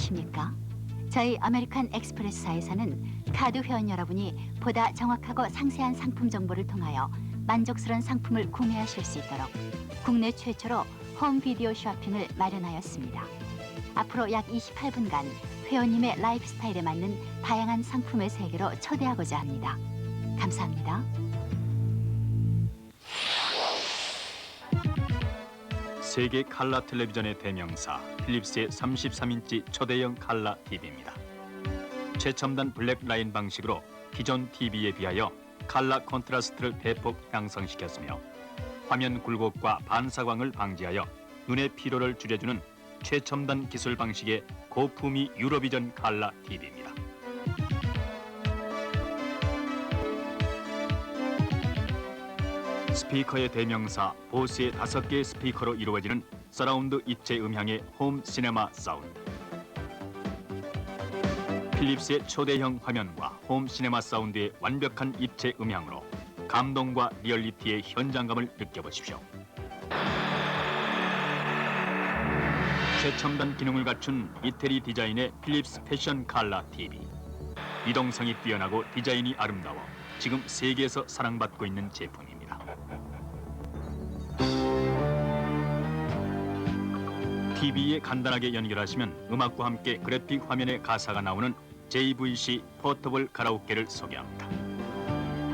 안녕하십니까? 저희 아메리칸 엑스프레스사에서는 카드 회원 여러분이 보다 정확하고 상세한 상품 정보를 통하여 만족스러운 상품을 구매하실 수 있도록 국내 최초로 홈 비디오 쇼핑을 마련하였습니다. 앞으로 약 28분간 회원님의 라이프 스타일에 맞는 다양한 상품의 세계로 초대하고자 합니다. 감사합니다. 세계 칼라 텔레비전의 대명사 필립스의 33인치 초대형 칼라 TV입니다. 최첨단 블랙 라인 방식으로 기존 TV에 비하여 칼라 콘트라스트를 대폭 향상시켰으며 화면 굴곡과 반사광을 방지하여 눈의 피로를 줄여주는 최첨단 기술 방식의 고품위 유로비전 칼라 TV입니다. 스피커의 대명사 보스의 5개의 스피커로 이루어지는 서라운드 입체 음향의 홈 시네마 사운드. 필립스의 초대형 화면과 홈 시네마 사운드의 완벽한 입체 음향으로 감동과 리얼리티의 현장감을 느껴보십시오. 최첨단 기능을 갖춘 이태리 디자인의 필립스 패션 칼라 TV. 이동성이 뛰어나고 디자인이 아름다워 지금 세계에서 사랑받고 있는 제품입니다. TV에 간단하게 연결하시면 음악과 함께 그래픽 화면에 가사가 나오는 JVC 포터블 가라오케를 소개합니다.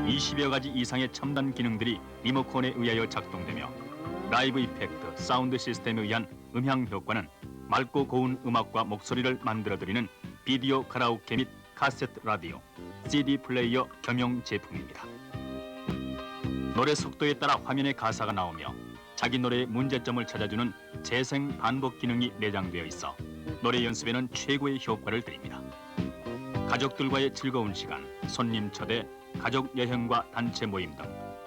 20여 가지 이상의 첨단 기능들이 리모컨에 의하여 작동되며 라이브 이펙트, 사운드 시스템에 의한 음향 효과는 맑고 고운 음악과 목소리를 만들어드리는 비디오 가라오케 및 카세트 라디오, CD 플레이어 겸용 제품입니다. 노래 속도에 따라 화면에 가사가 나오며 자기 노래의 문제점을 찾아주는 재생 반복 기능이 내장되어 있어 노래 연습에는 최고의 효과를 드립니다. 가족들과의 즐거운 시간, 손님 초대, 가족 여행과 단체 모임 등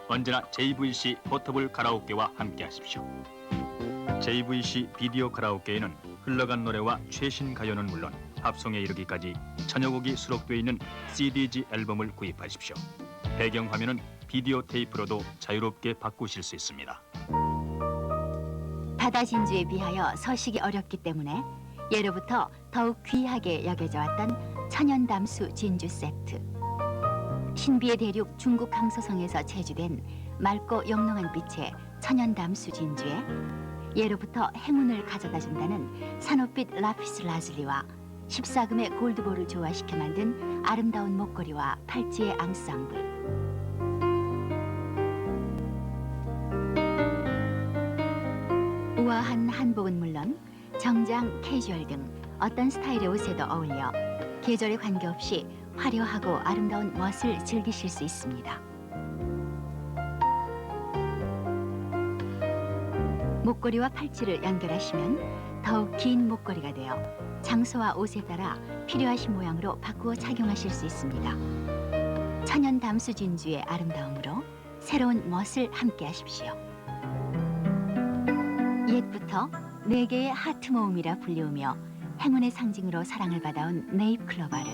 언제나 JVC 포터블 가라오케와 함께 하십시오. JVC 비디오 가라오케에는 흘러간 노래와 최신 가요는 물론 팝송에 이르기까지 천여 곡이 수록되어 있는 CDG 앨범을 구입하십시오. 배경 화면은 비디오 테이프로도 자유롭게 바꾸실 수 있습니다. 바다 진주에 비하여 서식이 어렵기 때문에 예로부터 더욱 귀하게 여겨져 왔던 천연담수 진주 세트. 신비의 대륙 중국 강서성에서 제주된 맑고 영롱한 빛의 천연담수 진주에 예로부터 행운을 가져다 준다는 산호빛 라피스 라즐리와 14금의 골드볼을 조화시켜 만든 아름다운 목걸이와 팔찌의 앙상블. 우아한 한복은 물론 정장, 캐주얼 등 어떤 스타일의 옷에도 어울려 계절에 관계없이 화려하고 아름다운 멋을 즐기실 수 있습니다. 목걸이와 팔찌를 연결하시면 더욱 긴 목걸이가 되어 장소와 옷에 따라 필요하신 모양으로 바꾸어 착용하실 수 있습니다. 천연 담수 진주의 아름다움으로 새로운 멋을 함께 하십시오. 옛부터 4개의 하트 모음이라 불리우며 행운의 상징으로 사랑을 받아온 네잎 클로바를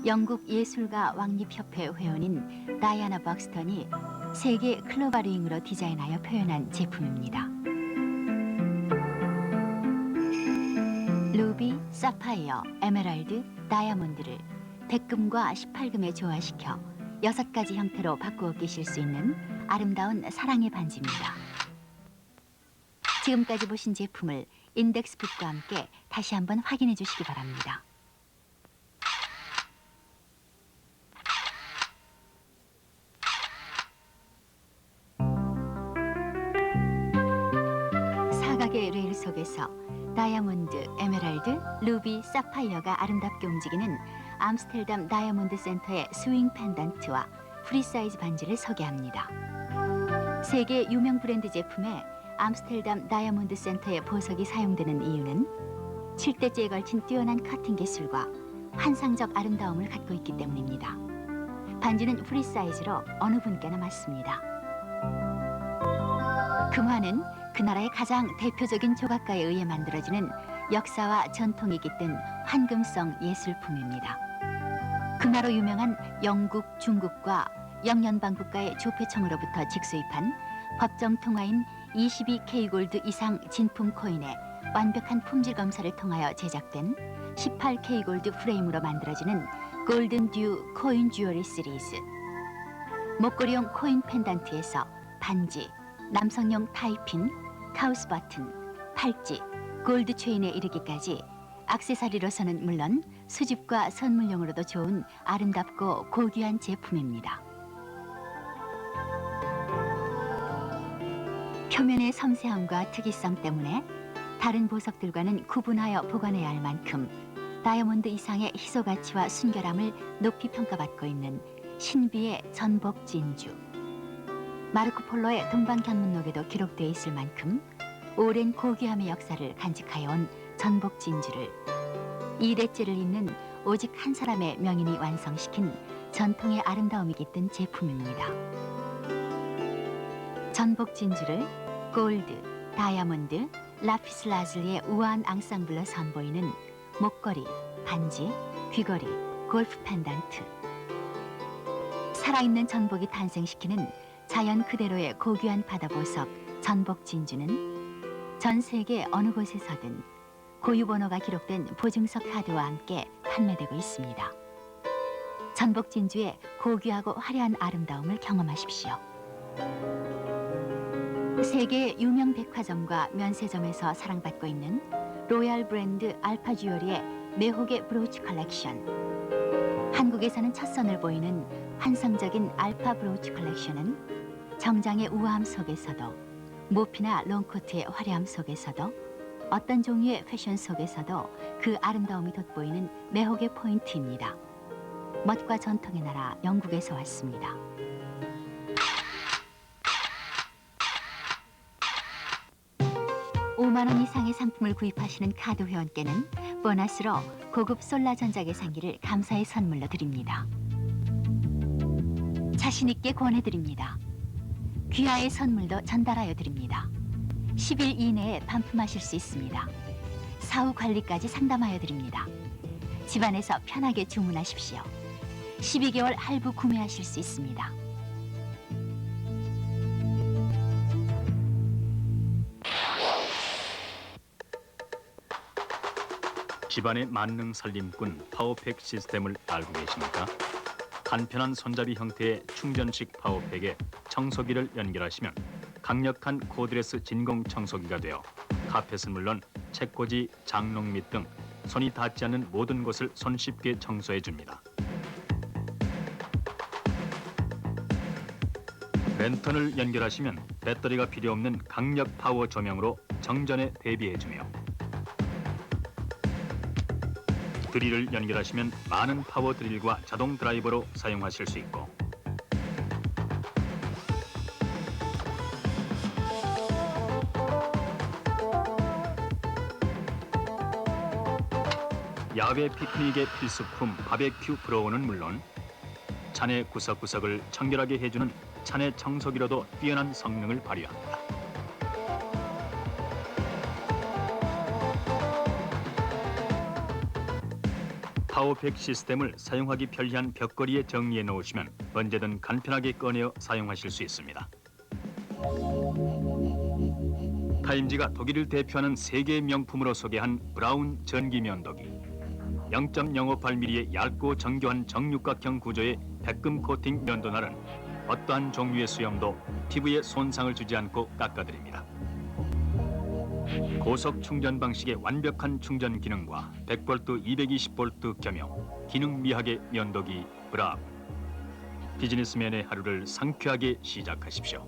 영국 예술가 왕립협회 회원인 다이아나 벅스턴이 세계 클로바 링으로 디자인하여 표현한 제품입니다. 루비, 사파이어, 에메랄드, 다이아몬드를 백금과 18금에 조화시켜 6가지 형태로 바꾸어 끼실 수 있는 아름다운 사랑의 반지입니다. 지금까지 보신 제품을 인덱스북과 함께 다시 한번 확인해 주시기 바랍니다. 사각의 레일 속에서 다이아몬드, 에메랄드, 루비, 사파이어가 아름답게 움직이는 암스테르담 다이아몬드 센터의 스윙 펜던트와 프리사이즈 반지를 소개합니다. 세계 유명 브랜드 제품에 암스테르담 다이아몬드 센터의 보석이 사용되는 이유는 7대째에 걸친 뛰어난 커팅 기술과 환상적 아름다움을 갖고 있기 때문입니다. 반지는 프리사이즈로 어느 분께나 맞습니다. 금화는 그 나라의 가장 대표적인 조각가에 의해 만들어지는 역사와 전통이 깃든 황금성 예술품입니다. 금화로 유명한 영국, 중국과 영연방 국가의 조폐청으로부터 직수입한 법정 통화인 22K 골드 이상 진품 코인에 완벽한 품질 검사를 통하여 제작된 18K 골드 프레임으로 만들어지는 골든 듀 코인 주얼리 시리즈. 목걸이용 코인 펜던트에서 반지, 남성용 타이핀, 카우스 버튼, 팔찌, 골드 체인에 이르기까지 액세서리로서는 물론 수집과 선물용으로도 좋은 아름답고 고귀한 제품입니다. 표면의 섬세함과 특이성 때문에 다른 보석들과는 구분하여 보관해야 할 만큼 다이아몬드 이상의 희소 가치와 순결함을 높이 평가받고 있는 신비의 전복 진주. 마르코 폴로의 동방견문록에도 기록되어 있을 만큼 오랜 고귀함의 역사를 간직하여 온 전복 진주를 2대째를 잇는 오직 한 사람의 명인이 완성시킨 전통의 아름다움이 깃든 제품입니다. 전복 진주를 골드, 다이아몬드, 라피슬라즐리의 우아한 앙상블로 선보이는 목걸이, 반지, 귀걸이, 골프 펜던트. 살아있는 전복이 탄생시키는 자연 그대로의 고귀한 바다보석 전복 진주는 전 세계 어느 곳에서든 고유번호가 기록된 보증석 카드와 함께 판매되고 있습니다. 전복 진주의 고귀하고 화려한 아름다움을 경험하십시오. 세계 유명 백화점과 면세점에서 사랑받고 있는 로얄 브랜드 알파 주얼리의 매혹의 브로치 컬렉션. 한국에서는 첫 선을 보이는 환상적인 알파 브로치 컬렉션은 정장의 우아함 속에서도 모피나 롱코트의 화려함 속에서도 어떤 종류의 패션 속에서도 그 아름다움이 돋보이는 매혹의 포인트입니다. 멋과 전통의 나라 영국에서 왔습니다. 5만 원 이상의 상품을 구입하시는 카드 회원께는 보너스로 고급 솔라 전자계산기를 감사의 선물로 드립니다. 자신 있게 권해드립니다. 귀하의 선물도 전달하여 드립니다. 10일 이내에 반품하실 수 있습니다. 사후 관리까지 상담하여 드립니다. 집안에서 편하게 주문하십시오. 12개월 할부 구매하실 수 있습니다. 집안의 만능 살림꾼 파워팩 시스템을 알고 계십니까? 간편한 손잡이 형태의 충전식 파워팩에 청소기를 연결하시면 강력한 코드레스 진공 청소기가 되어 카펫은 물론 책꽂이, 장롱 밑 등 손이 닿지 않는 모든 곳을 손쉽게 청소해 줍니다. 랜턴을 연결하시면 배터리가 필요 없는 강력 파워 조명으로 정전에 대비해주며 드릴을 연결하시면 많은 파워 드릴과 자동 드라이버로 사용하실 수 있고 야외 피크닉의 필수품 바베큐 브로어는 물론 차내 구석구석을 청결하게 해주는 차내 청소기로도 뛰어난 성능을 발휘합니다. 파워팩 시스템을 사용하기 편리한 벽걸이에 정리해 놓으시면 언제든 간편하게 꺼내어 사용하실 수 있습니다. 타임지가 독일을 대표하는 세계 명품으로 소개한 브라운 전기 면도기. 0.058mm의 얇고 정교한 정육각형 구조의 백금 코팅 면도날은 어떠한 종류의 수염도 피부에 손상을 주지 않고 깎아드립니다. 고속 충전 방식의 완벽한 충전 기능과 100V, 220V 겸용 기능 미학의 면도기 브라운. 비즈니스맨의 하루를 상쾌하게 시작하십시오.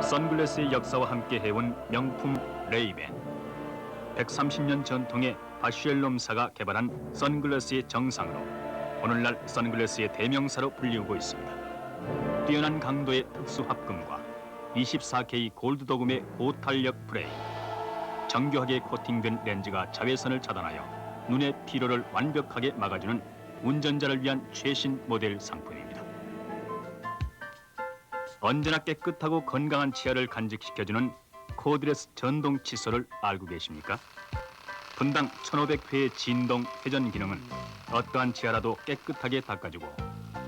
선글라스의 역사와 함께 해온 명품 레이벤. 130년 전통의 바쉬엘롬사가 개발한 선글라스의 정상으로 오늘날 선글라스의 대명사로 불리우고 있습니다. 뛰어난 강도의 특수 합금과 24K 골드 도금의 고탄력 프레임, 정교하게 코팅된 렌즈가 자외선을 차단하여 눈의 피로를 완벽하게 막아주는 운전자를 위한 최신 모델 상품입니다. 언제나 깨끗하고 건강한 치아를 간직시켜주는 코드레스 전동 칫솔을 알고 계십니까? 분당 1500회의 진동 회전 기능은 어떠한 치아라도 깨끗하게 닦아주고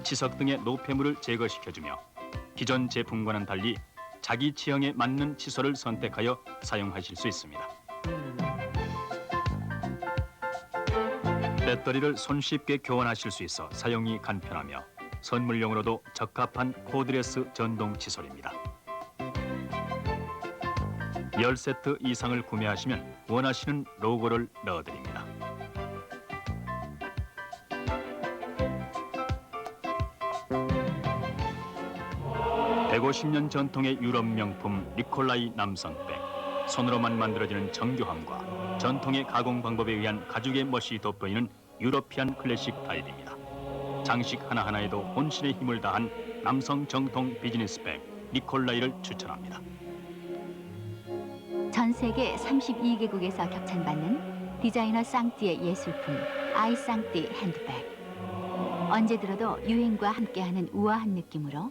치석 등의 노폐물을 제거시켜주며 기존 제품과는 달리 자기 취향에 맞는 칫솔을 선택하여 사용하실 수 있습니다. 배터리를 손쉽게 교환하실 수 있어 사용이 간편하며 선물용으로도 적합한 코드레스 전동 칫솔입니다. 10세트 이상을 구매하시면 원하시는 로고를 넣어드립니다. (150년) 전통의 유럽 명품 니콜라이 남성백. 손으로만 만들어지는 정교함과 전통의 가공 방법에 의한 가죽의 멋이 돋보이는 유러피안 클래식 타입입니다. 장식 하나하나에도 혼신의 힘을 다한 남성 정통 비즈니스백 니콜라이를 추천합니다. 전 세계 32개국에서 격찬받는 디자이너 쌍띠의 예술품 아이 쌍띠 핸드백. 언제 들어도 유행과 함께하는 우아한 느낌으로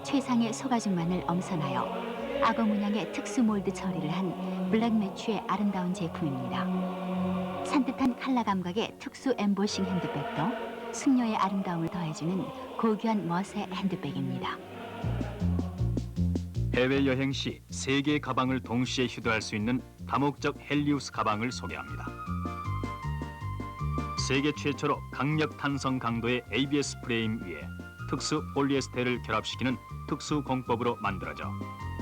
최상의 소가죽만을 엄선하여 악어 문양의 특수 몰드 처리를 한 블랙 매추의 아름다운 제품입니다. 산뜻한 컬러 감각의 특수 엠보싱 핸드백도 숙녀의 아름다움을 더해주는 고귀한 멋의 핸드백입니다. 해외여행 시 3개의 가방을 동시에 휴대할 수 있는 다목적 헬리우스 가방을 소개합니다. 세계 최초로 강력 탄성 강도의 ABS 프레임 위에 특수 폴리에스테를 결합시키는 특수 공법으로 만들어져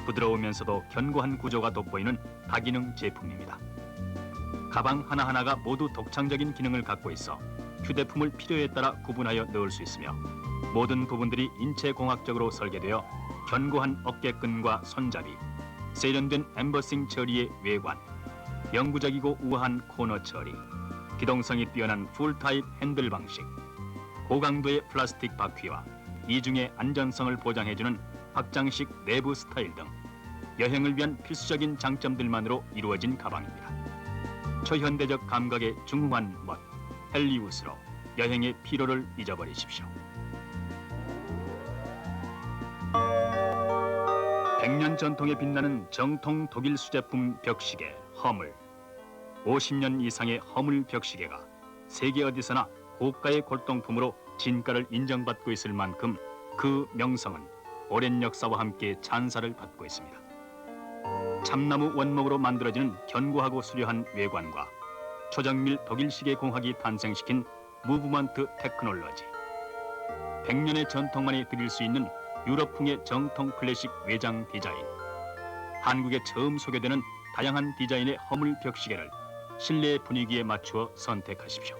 부드러우면서도 견고한 구조가 돋보이는 다기능 제품입니다. 가방 하나하나가 모두 독창적인 기능을 갖고 있어 휴대품을 필요에 따라 구분하여 넣을 수 있으며 모든 부분들이 인체공학적으로 설계되어 견고한 어깨끈과 손잡이, 세련된 엠버싱 처리의 외관, 영구적이고 우아한 코너 처리, 기동성이 뛰어난 풀타입 핸들 방식, 고강도의 플라스틱 바퀴와 이중의 안전성을 보장해주는 확장식 내부 스타일 등 여행을 위한 필수적인 장점들만으로 이루어진 가방입니다. 초현대적 감각의 중후한 멋, 헬리우스로 여행의 피로를 잊어버리십시오. 100년 전통에 빛나는 정통 독일 수제품 벽시계 허물. 50년 이상의 허물 벽시계가 세계 어디서나 고가의 골동품으로 진가를 인정받고 있을 만큼 그 명성은 오랜 역사와 함께 찬사를 받고 있습니다. 참나무 원목으로 만들어지는 견고하고 수려한 외관과 초정밀 독일시계 공학이 탄생시킨 무브먼트 테크놀로지, 100년의 전통만이 드릴 수 있는 유럽풍의 정통 클래식 외장 디자인, 한국에 처음 소개되는 다양한 디자인의 허물 벽시계를 실내 분위기에 맞추어 선택하십시오.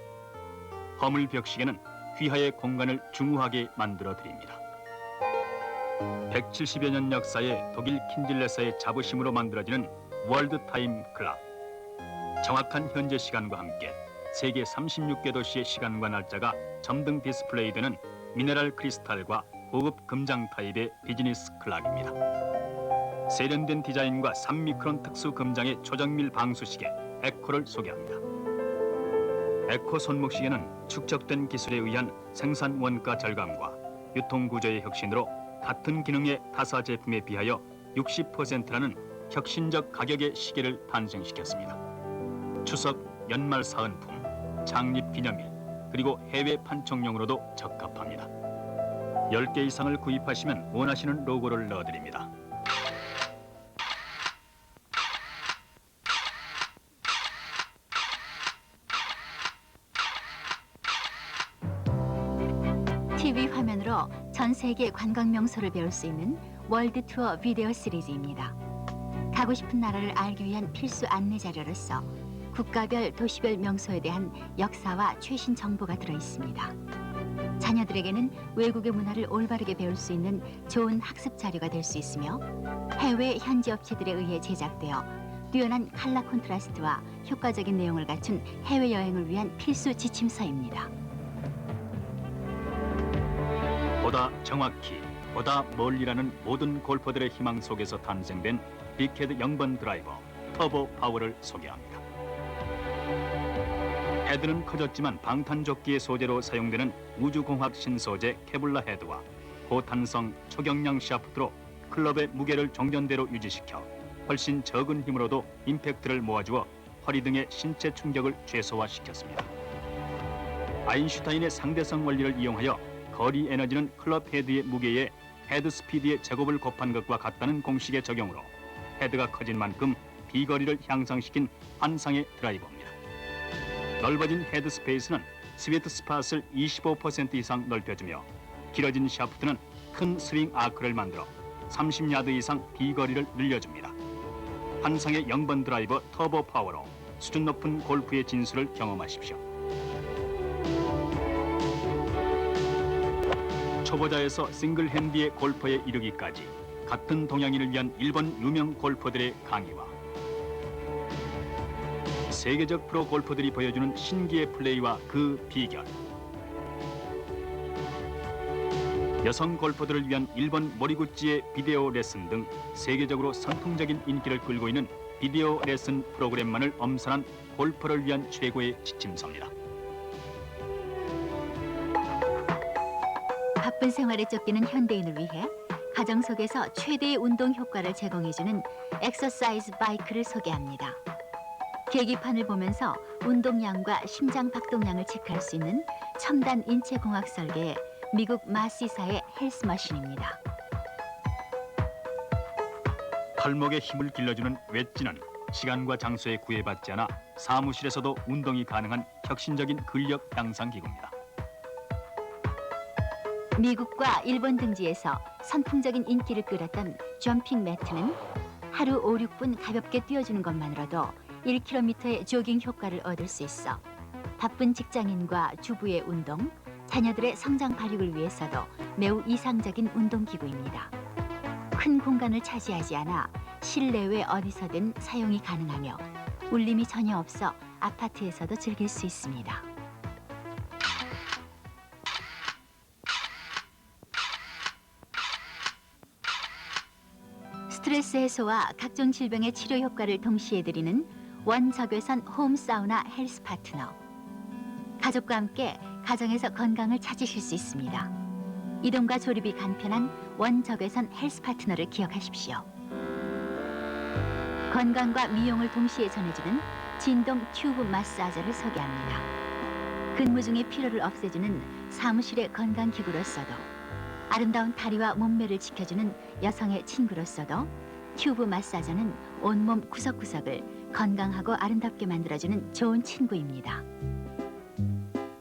허물 벽시계는 휘하의 공간을 중후하게 만들어 드립니다. 170여 년 역사의 독일 킨질레서의 자부심으로 만들어지는 월드타임 클락. 정확한 현재 시간과 함께 세계 36개 도시의 시간과 날짜가 점등 디스플레이되는 미네랄 크리스탈과 고급 금장 타입의 비즈니스 클락입니다. 세련된 디자인과 3미크론 특수 금장의 초정밀 방수시계 에코를 소개합니다. 에코 손목시계는 축적된 기술에 의한 생산 원가 절감과 유통 구조의 혁신으로 같은 기능의 타사 제품에 비하여 60%라는 혁신적 가격의 시계를 탄생시켰습니다. 추석, 연말 사은품, 창립 기념일, 그리고 해외 판촉용으로도 적합합니다. 10개 이상을 구입하시면 원하시는 로고를 넣어드립니다. TV 화면으로 전 세계 관광 명소를 배울 수 있는 월드 투어 비디오 시리즈입니다. 가고 싶은 나라를 알기 위한 필수 안내 자료로서 국가별 도시별 명소에 대한 역사와 최신 정보가 들어 있습니다. 자녀들에게는 외국의 문화를 올바르게 배울 수 있는 좋은 학습 자료가 될 수 있으며 해외 현지 업체들에 의해 제작되어 뛰어난 컬러 콘트라스트와 효과적인 내용을 갖춘 해외여행을 위한 필수 지침서입니다. 보다 정확히, 보다 멀리라는 모든 골퍼들의 희망 속에서 탄생된 빅헤드 0번 드라이버 터보 파워를 소개합니다. 헤드는 커졌지만 방탄조끼의 소재로 사용되는 우주공학 신소재 케블라 헤드와 고탄성 초경량 샤프트로 클럽의 무게를 정전대로 유지시켜 훨씬 적은 힘으로도 임팩트를 모아주어 허리 등의 신체 충격을 최소화시켰습니다. 아인슈타인의 상대성 원리를 이용하여 거리 에너지는 클럽 헤드의 무게에 헤드 스피드의 제곱을 곱한 것과 같다는 공식의 적용으로 헤드가 커진 만큼 비거리를 향상시킨 환상의 드라이버입니다. 넓어진 헤드 스페이스는 스위트 스팟을 25% 이상 넓혀주며 길어진 샤프트는 큰 스윙 아크를 만들어 30야드 이상 비거리를 늘려줍니다. 환상의 0번 드라이버 터보 파워로 수준 높은 골프의 진수를 경험하십시오. 초보자에서 싱글 핸디의 골퍼에 이르기까지 같은 동양인을 위한 일본 유명 골퍼들의 강의와 세계적 프로 골퍼들이 보여주는 신기의 플레이와 그 비결, 여성 골퍼들을 위한 일본 모리구찌의 비디오 레슨 등 세계적으로 선풍적인 인기를 끌고 있는 비디오 레슨 프로그램만을 엄선한 골퍼를 위한 최고의 지침서입니다. 바쁜 생활에 쫓기는 현대인을 위해 가정 속에서 최대의 운동 효과를 제공해주는 엑서사이즈 바이크를 소개합니다. 계기판을 보면서 운동량과 심장 박동량을 체크할 수 있는 첨단 인체공학 설계의 미국 마시사의 헬스머신입니다. 팔목에 힘을 길러주는 웨지는 시간과 장소에 구애받지 않아 사무실에서도 운동이 가능한 혁신적인 근력 향상 기구입니다. 미국과 일본 등지에서 선풍적인 인기를 끌었던 점핑 매트는 하루 5, 6분 가볍게 뛰어주는 것만으로도 1km의 조깅 효과를 얻을 수 있어 바쁜 직장인과 주부의 운동, 자녀들의 성장 발육을 위해서도 매우 이상적인 운동기구입니다. 큰 공간을 차지하지 않아 실내외 어디서든 사용이 가능하며 울림이 전혀 없어 아파트에서도 즐길 수 있습니다. 스트레스 해소와 각종 질병의 치료 효과를 동시에 드리는 원적외선 홈 사우나 헬스 파트너. 가족과 함께 가정에서 건강을 찾으실 수 있습니다. 이동과 조립이 간편한 원적외선 헬스 파트너를 기억하십시오. 건강과 미용을 동시에 전해주는 진동 튜브 마사저를 소개합니다. 근무 중의 피로를 없애주는 사무실의 건강기구로서도 아름다운 다리와 몸매를 지켜주는 여성의 친구로서도 튜브 마사저는 온몸 구석구석을 건강하고 아름답게 만들어주는 좋은 친구입니다.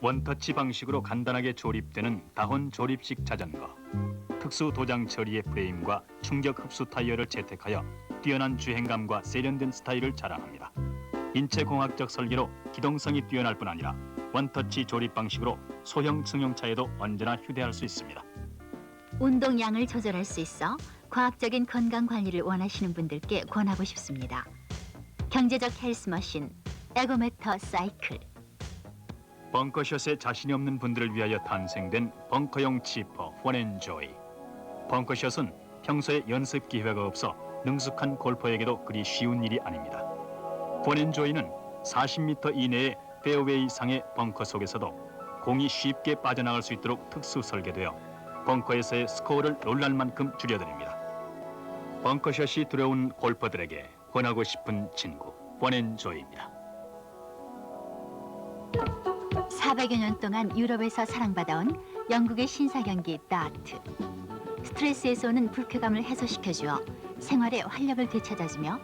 원터치 방식으로 간단하게 조립되는 다혼 조립식 자전거. 특수 도장 처리의 프레임과 충격 흡수 타이어를 채택하여 뛰어난 주행감과 세련된 스타일을 자랑합니다. 인체공학적 설계로 기동성이 뛰어날 뿐 아니라 원터치 조립 방식으로 소형 승용차에도 언제나 휴대할 수 있습니다. 운동량을 조절할 수 있어 과학적인 건강 관리를 원하시는 분들께 권하고 싶습니다. 경제적 헬스머신 에고메터 사이클. 벙커샷에 자신이 없는 분들을 위하여 탄생된 벙커용 치퍼 펀앤조이. 벙커샷은 평소에 연습 기회가 없어 능숙한 골퍼에게도 그리 쉬운 일이 아닙니다. 펀앤조이는 40m 이내의 페어웨이 상의 벙커 속에서도 공이 쉽게 빠져나갈 수 있도록 특수 설계되어 벙커에서의 스코어를 놀랄 만큼 줄여드립니다. 벙커샷이 두려운 골퍼들에게 권하고 싶은 친구 펀앤조이입니다. 400여 년 동안 유럽에서 사랑받아온 영국의 신사 경기 다트. 스트레스에서 오는 불쾌감을 해소시켜주어 생활의 활력을 되찾아주며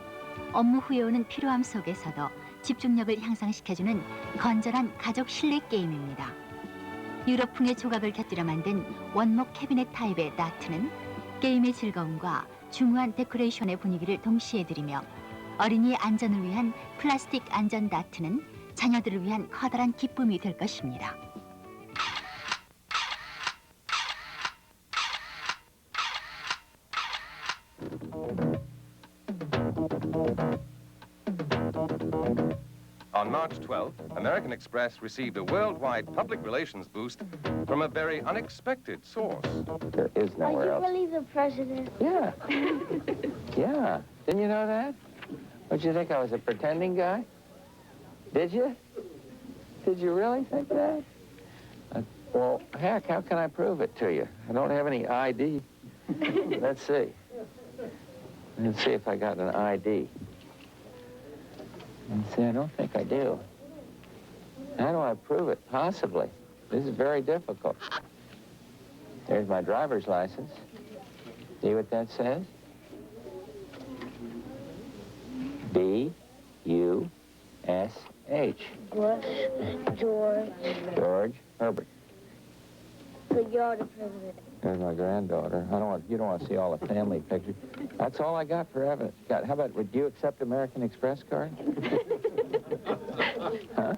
업무 후에 오는 피로함 속에서도 집중력을 향상시켜주는 건전한 가족 실내 게임입니다. 유럽풍의 조각을 곁들여 만든 원목 캐비넷 타입의 다트는 게임의 즐거움과 중후한 데코레이션의 분위기를 동시에 드리며 어린이의 안전을 위한 플라스틱 안전 다트는 자녀들을 위한 커다란 기쁨이 될 것입니다. On March 12th, American Express received a worldwide public relations boost from a very unexpected source. There is Are nowhere you else. really the president? Yeah. Yeah. Didn't you know that? What, you think I was a pretending guy? Did you? Did you really think that? Well, heck, how can I prove it to you? I don't have any ID. Let's see. Let's see if I got an ID. Let's see, I don't think I do. How do I prove it? Possibly. This is very difficult. There's my driver's license. See what that says? B-U-S-H. Bush, George, George Herbert. but you're the president. There's my granddaughter. You don't want to see all the family pictures. That's all I got for evidence. How about, would you accept American Express card? Huh?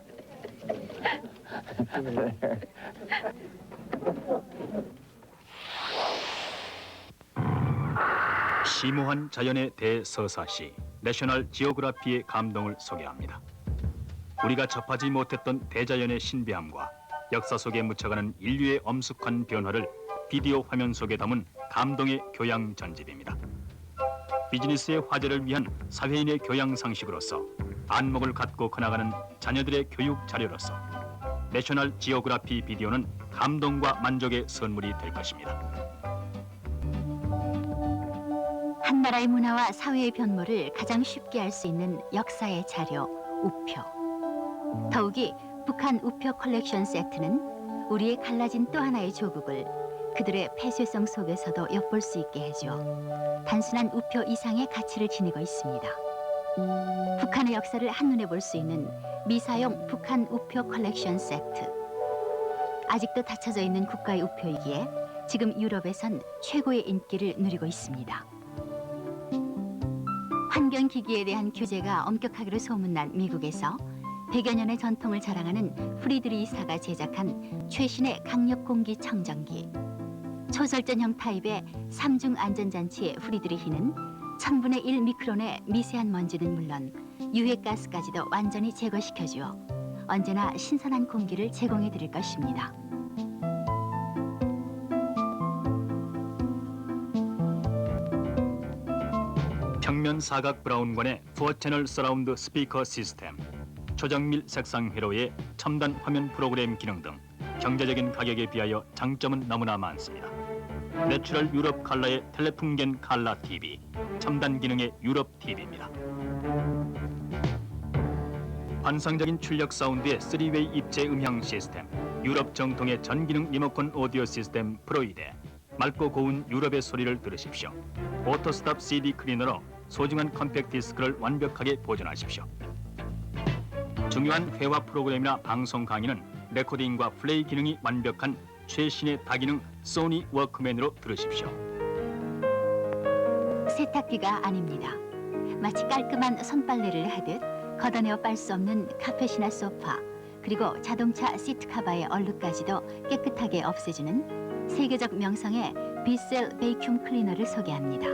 There. 심오한 자연의 대서사시 내셔널 지오그라피의 감동을 소개합니다. 우리가 접하지 못했던 대자연의 신비함과 역사 속에 묻혀가는 인류의 엄숙한 변화를 비디오 화면 속에 담은 감동의 교양 전집입니다. 비즈니스의 화제를 위한 사회인의 교양 상식으로서 안목을 갖고 커나가는 자녀들의 교육 자료로서 내셔널 지오그라피 비디오는 감동과 만족의 선물이 될 것입니다. 한 나라의 문화와 사회의 변모를 가장 쉽게 알 수 있는 역사의 자료, 우표. 더욱이 북한 우표 컬렉션 세트는 우리의 갈라진 또 하나의 조국을 그들의 폐쇄성 속에서도 엿볼 수 있게 해줘 단순한 우표 이상의 가치를 지니고 있습니다. 북한의 역사를 한눈에 볼 수 있는 미사용 북한 우표 컬렉션 세트. 아직도 닫혀져 있는 국가의 우표이기에 지금 유럽에선 최고의 인기를 누리고 있습니다. 환경기기에 대한 규제가 엄격하기로 소문난 미국에서 100여 년의 전통을 자랑하는 프리드리히사가 제작한 최신의 강력공기 청정기. 초설전형 타입의 3중 안전장치의 프리드리히는 1000분의 1 미크론의 미세한 먼지는 물론 유해가스까지도 완전히 제거시켜주어 언제나 신선한 공기를 제공해 드릴 것입니다. 평면 사각 브라운관의 4채널 서라운드 스피커 시스템, 초정밀 색상 회로의 첨단 화면 프로그램 기능 등 경제적인 가격에 비하여 장점은 너무나 많습니다. 내추럴 유럽 컬러의 텔레풍겐 칼라 TV, 첨단 기능의 유럽 TV입니다. 환상적인 출력 사운드의 3웨이 입체 음향 시스템, 유럽 정통의 전기능 리모컨 오디오 시스템 프로이데, 맑고 고운 유럽의 소리를 들으십시오. 오토스탑 CD 클리너로 소중한 컴팩트 디스크를 완벽하게 보존하십시오. 중요한 회화 프로그램이나 방송 강의는 레코딩과 플레이 기능이 완벽한 최신의 다기능 소니 워크맨으로 들으십시오. 세탁기가 아닙니다. 마치 깔끔한 손빨래를 하듯 걷어내어 빨 수 없는 카펫이나 소파, 그리고 자동차 시트 카바의 얼룩까지도 깨끗하게 없애주는 세계적 명성의 비셀 베이큐um 클리너를 소개합니다.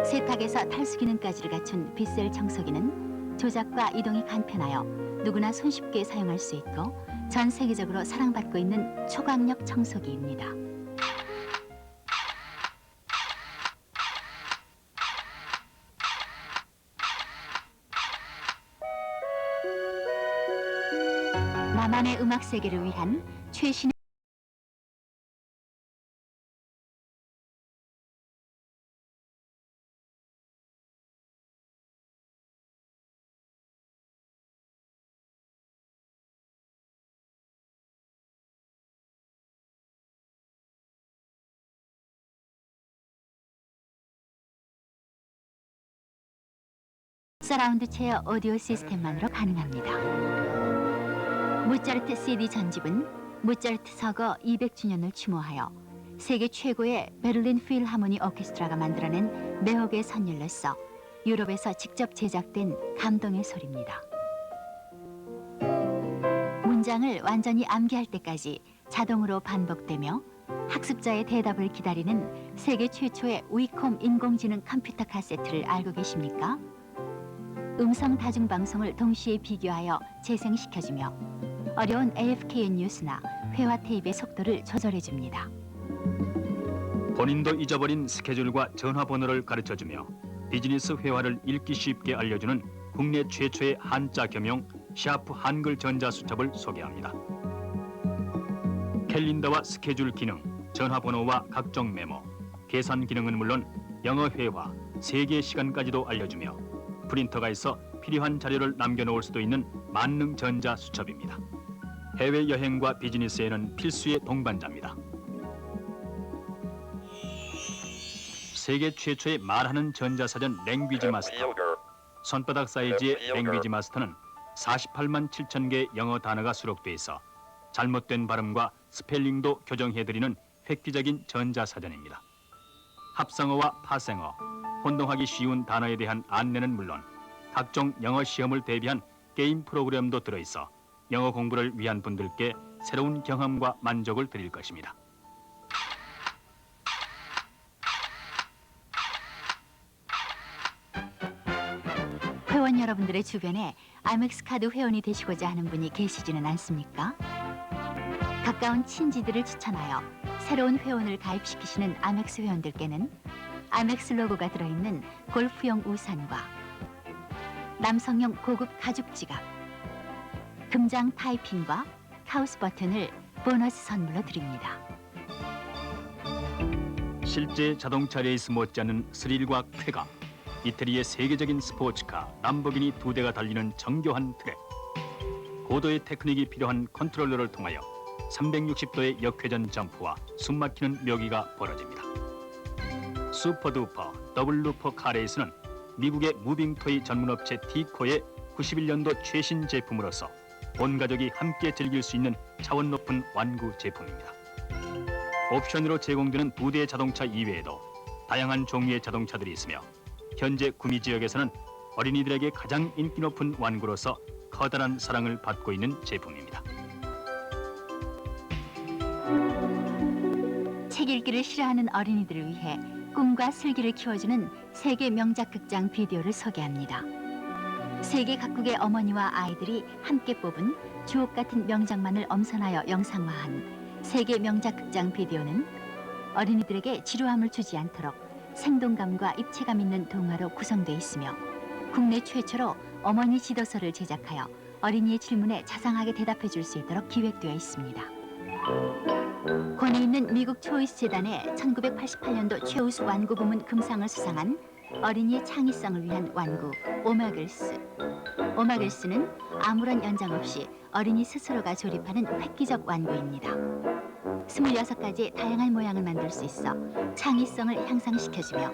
세탁에서 탈수 기능까지를 갖춘 비셀 청소기는 조작과 이동이 간편하여 누구나 손쉽게 사용할 수 있고 전 세계적으로 사랑받고 있는 초강력 청소기입니다. 나만의 음악 세계를 위한 최신의 서라운드 체어 오디오 시스템만으로 가능합니다. 모차르트 CD 전집은 모차르트 서거 200주년을 추모하여 세계 최고의 베를린 필하모니 오케스트라가 만들어낸 매혹의 선율로서 유럽에서 직접 제작된 감동의 소리입니다. 문장을 완전히 암기할 때까지 자동으로 반복되며 학습자의 대답을 기다리는 세계 최초의 위콤 인공지능 컴퓨터 카세트를 알고 계십니까? 음성 다중방송을 동시에 비교하여 재생시켜주며 어려운 AFKN 뉴스나 회화 테이프의 속도를 조절해줍니다. 본인도 잊어버린 스케줄과 전화번호를 가르쳐주며 비즈니스 회화를 읽기 쉽게 알려주는 국내 최초의 한자 겸용 샤프 한글 전자수첩을 소개합니다. 캘린더와 스케줄 기능, 전화번호와 각종 메모, 계산 기능은 물론 영어 회화, 세계 시간까지도 알려주며 프린터가 있어 필요한 자료를 남겨놓을 수도 있는 만능 전자수첩입니다. 해외여행과 비즈니스에는 필수의 동반자입니다. 세계 최초의 말하는 전자사전 랭귀지 마스터. 손바닥 사이즈의 랭귀지 마스터는 48만 7천 개의 영어 단어가 수록돼 있어 잘못된 발음과 스펠링도 교정해드리는 획기적인 전자사전입니다. 합성어와 파생어, 혼동하기 쉬운 단어에 대한 안내는 물론 각종 영어 시험을 대비한 게임 프로그램도 들어있어 영어 공부를 위한 분들께 새로운 경험과 만족을 드릴 것입니다. 회원 여러분들의 주변에 아멕스 카드 회원이 되시고자 하는 분이 계시지는 않습니까? 가까운 친지들을 추천하여 새로운 회원을 가입시키시는 아멕스 회원들께는 아멕스 로고가 들어있는 골프용 우산과 남성용 고급 가죽 지갑, 금장 타이핀과 카우스 버튼을 보너스 선물로 드립니다. 실제 자동차 레이스 못지않은 스릴과 쾌감, 이태리의 세계적인 스포츠카 람보기니 2대가 달리는 정교한 트랙, 고도의 테크닉이 필요한 컨트롤러를 통하여 360도의 역회전 점프와 숨막히는 묘기가 벌어집니다. 슈퍼두퍼 더블루퍼 카레이스는 미국의 무빙토이 전문업체 티코의 91년도 최신 제품으로서 온 가족이 함께 즐길 수 있는 차원 높은 완구 제품입니다. 옵션으로 제공되는 2대의 자동차 이외에도 다양한 종류의 자동차들이 있으며 현재 구미 지역에서는 어린이들에게 가장 인기 높은 완구로서 커다란 사랑을 받고 있는 제품입니다. 책 읽기를 싫어하는 어린이들을 위해 꿈과 슬기를 키워주는 세계 명작 극장 비디오를 소개합니다. 세계 각국의 어머니와 아이들이 함께 뽑은 주옥 같은 명작만을 엄선하여 영상화한 세계 명작 극장 비디오는 어린이들에게 지루함을 주지 않도록 생동감과 입체감 있는 동화로 구성되어 있으며 국내 최초로 어머니 지도서를 제작하여 어린이의 질문에 자상하게 대답해 줄 수 있도록 기획되어 있습니다. 권위 있는 미국 초이스 재단의 1988년도 최우수 완구 부문 금상을 수상한 어린이의 창의성을 위한 완구 오마글스. 오마글스는 아무런 연장 없이 어린이 스스로가 조립하는 획기적 완구입니다. 26가지의 다양한 모양을 만들 수 있어 창의성을 향상시켜주며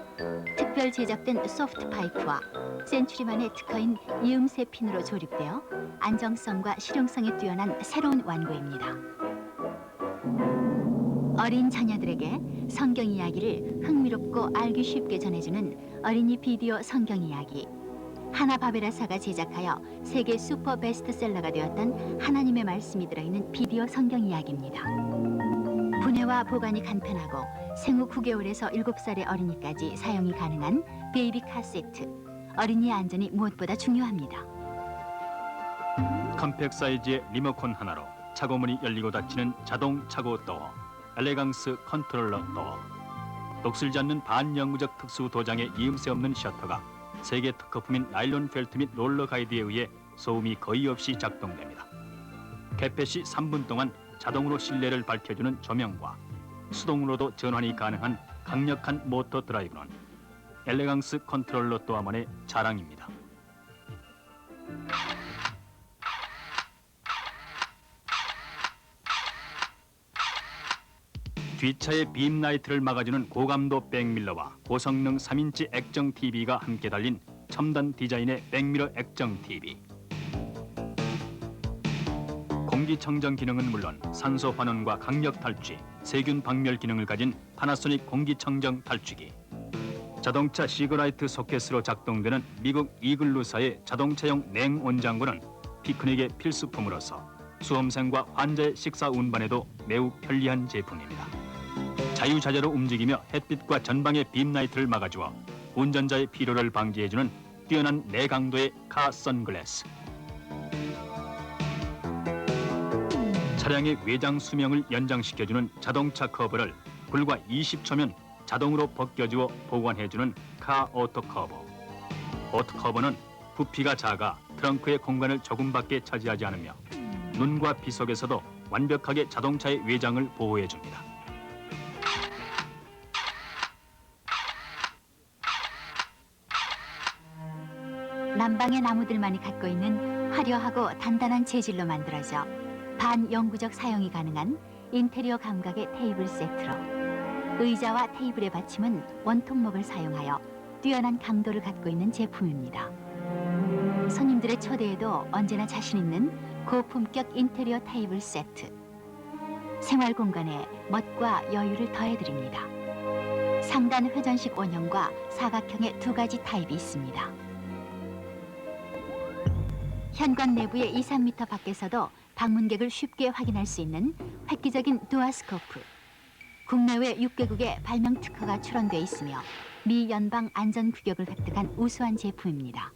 특별 제작된 소프트 파이프와 센츄리만의 특허인 이음새 핀으로 조립되어 안정성과 실용성이 뛰어난 새로운 완구입니다. 어린 자녀들에게 성경 이야기를 흥미롭고 알기 쉽게 전해주는 어린이 비디오 성경 이야기. 하나바베라사가 제작하여 세계 슈퍼 베스트셀러가 되었던 하나님의 말씀이 들어있는 비디오 성경 이야기입니다. 분해와 보관이 간편하고 생후 9개월에서 7살의 어린이까지 사용이 가능한 베이비 카세트. 어린이의 안전이 무엇보다 중요합니다. 컴팩 사이즈의 리모컨 하나로 차고문이 열리고 닫히는 자동 차고 도어, 엘레강스 컨트롤러 도어, 녹슬지 않는 반영구적 특수 도장의 이음새 없는 셔터가 세계 특허품인 나일론 펠트 및 롤러 가이드에 의해 소음이 거의 없이 작동됩니다. 개폐 시 3분 동안 자동으로 실내를 밝혀주는 조명과 수동으로도 전환이 가능한 강력한 모터 드라이브는 엘레강스 컨트롤러 도어만의 자랑입니다. 뒷차의 빔 라이트를 막아주는 고감도 백밀러와 고성능 3인치 액정 TV가 함께 달린 첨단 디자인의 백밀러 액정 TV. 공기청정 기능은 물론 산소 환원과 강력 탈취, 세균 박멸 기능을 가진 파나소닉 공기청정 탈취기. 자동차 시그라이트 소켓으로 작동되는 미국 이글루사의 자동차용 냉온장고는 피크닉의 필수품으로서 수험생과 환자의 식사 운반에도 매우 편리한 제품입니다. 자유자재로 움직이며 햇빛과 전방의 빔라이트를 막아주어 운전자의 피로를 방지해주는 뛰어난 내강도의 카 선글라스. 차량의 외장 수명을 연장시켜주는 자동차 커버를 불과 20초면 자동으로 벗겨주어 보관해주는 카 오토 커버. 오토 커버는 부피가 작아 트렁크의 공간을 조금밖에 차지하지 않으며 눈과 비 속에서도 완벽하게 자동차의 외장을 보호해줍니다. 남방의 나무들만이 갖고 있는 화려하고 단단한 재질로 만들어져 반영구적 사용이 가능한 인테리어 감각의 테이블 세트로 의자와 테이블의 받침은 원통목을 사용하여 뛰어난 강도를 갖고 있는 제품입니다. 손님들의 초대에도 언제나 자신 있는 고품격 인테리어 테이블 세트. 생활 공간에 멋과 여유를 더해드립니다. 상단 회전식 원형과 사각형의 두 가지 타입이 있습니다. 현관 내부의 2, 3m 밖에서도 방문객을 쉽게 확인할 수 있는 획기적인 두아스코프. 국내외 6개국의 발명 특허가 출원돼 있으며 미 연방 안전 규격을 획득한 우수한 제품입니다.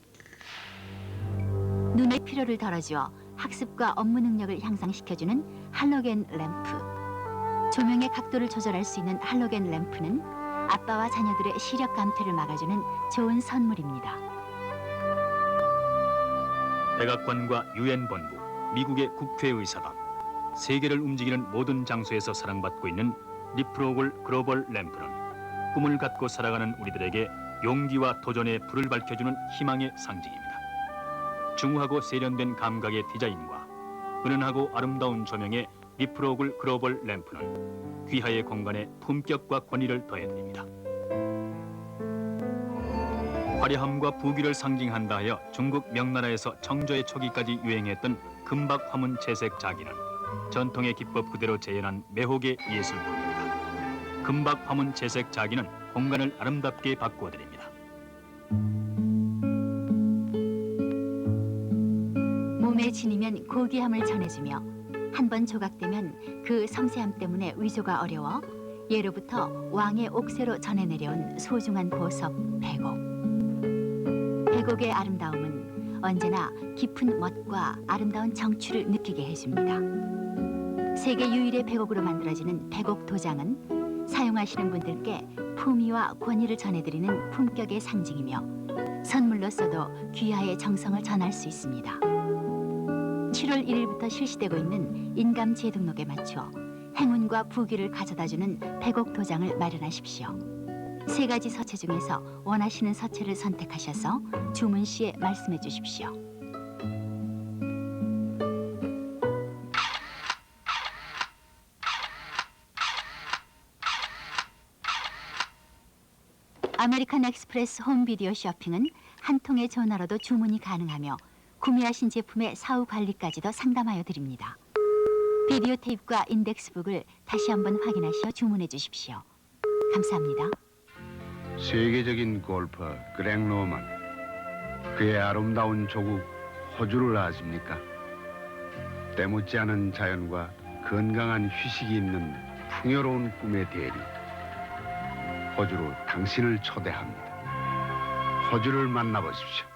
눈의 피로를 덜어주어 학습과 업무 능력을 향상시켜주는 할로겐 램프. 조명의 각도를 조절할 수 있는 할로겐 램프는 아빠와 자녀들의 시력 감퇴를 막아주는 좋은 선물입니다. 백악관과 유엔 본부, 미국의 국회의사당, 세계를 움직이는 모든 장소에서 사랑받고 있는 리프로글 글로벌 램프는 꿈을 갖고 살아가는 우리들에게 용기와 도전의 불을 밝혀주는 희망의 상징입니다. 중후하고 세련된 감각의 디자인과 은은하고 아름다운 조명의 리프로글 글로벌 램프는 귀하의 공간에 품격과 권위를 더해드립니다. 화려함과 부귀를 상징한다 하여 중국 명나라에서 청조의 초기까지 유행했던 금박 화문 채색 자기는 전통의 기법 그대로 재현한 매혹의 예술품입니다. 금박 화문 채색 자기는 공간을 아름답게 바꾸어드립니다. 몸에 지니면 고귀함을 전해주며 한 번 조각되면 그 섬세함 때문에 위조가 어려워 예로부터 왕의 옥새로 전해 내려온 소중한 보석 백옥. 백옥의 아름다움은 언제나 깊은 멋과 아름다운 정취를 느끼게 해줍니다. 세계 유일의 백옥으로 만들어지는 백옥 도장은 사용하시는 분들께 품위와 권위를 전해드리는 품격의 상징이며 선물로서도 귀하의 정성을 전할 수 있습니다. 7월 1일부터 실시되고 있는 인감 재등록에 맞춰 행운과 부귀를 가져다주는 백옥 도장을 마련하십시오. 3가지 서체 중에서 원하시는 서체를 선택하셔서 주문 시에 말씀해 주십시오. 아메리칸 엑스프레스 홈 비디오 쇼핑은 한 통의 전화로도 주문이 가능하며 구매하신 제품의 사후 관리까지도 상담하여 드립니다. 비디오 테이프와 인덱스북을 다시 한번 확인하시어 주문해 주십시오. 감사합니다. 세계적인 골퍼 그렉 노만, 그의 아름다운 조국 호주를 아십니까? 때묻지 않은 자연과 건강한 휴식이 있는 풍요로운 꿈의 대리, 호주로 당신을 초대합니다. 호주를 만나보십시오.